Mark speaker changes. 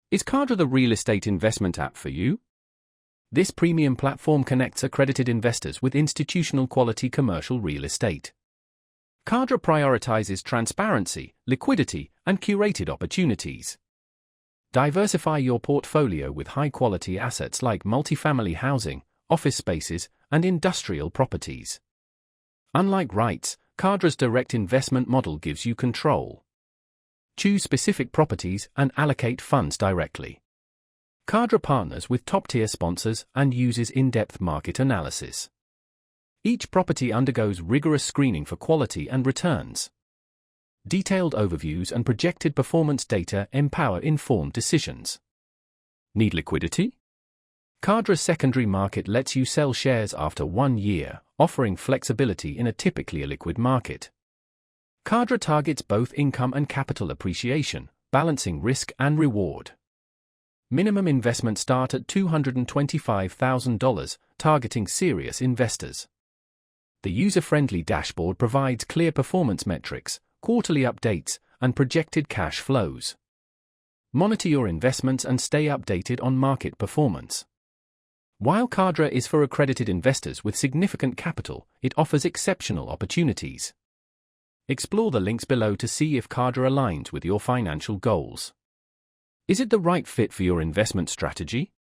Speaker 1: Is Cadre the real estate investment app for you? This premium platform connects accredited investors with institutional quality commercial real estate. Cadre prioritizes transparency, liquidity, and curated opportunities. Diversify your portfolio with high-quality assets like multifamily housing, office spaces, and industrial properties. Unlike REITs, Cadre's direct investment model gives you control. Choose specific properties and allocate funds directly. Cadre partners with top-tier sponsors and uses in-depth market analysis. Each property undergoes rigorous screening for quality and returns. Detailed overviews and projected performance data empower informed decisions. Need liquidity? Cadre's secondary market lets you sell shares after 1 year, offering flexibility in a typically illiquid market. Cadre targets both income and capital appreciation, balancing risk and reward. Minimum investment start at $225,000, targeting serious investors. The user-friendly dashboard provides clear performance metrics, quarterly updates, and projected cash flows. Monitor your investments and stay updated on market performance. While Cadre is for accredited investors with significant capital, it offers exceptional opportunities. Explore the links below to see if Cadre aligns with your financial goals. Is it the right fit for your investment strategy?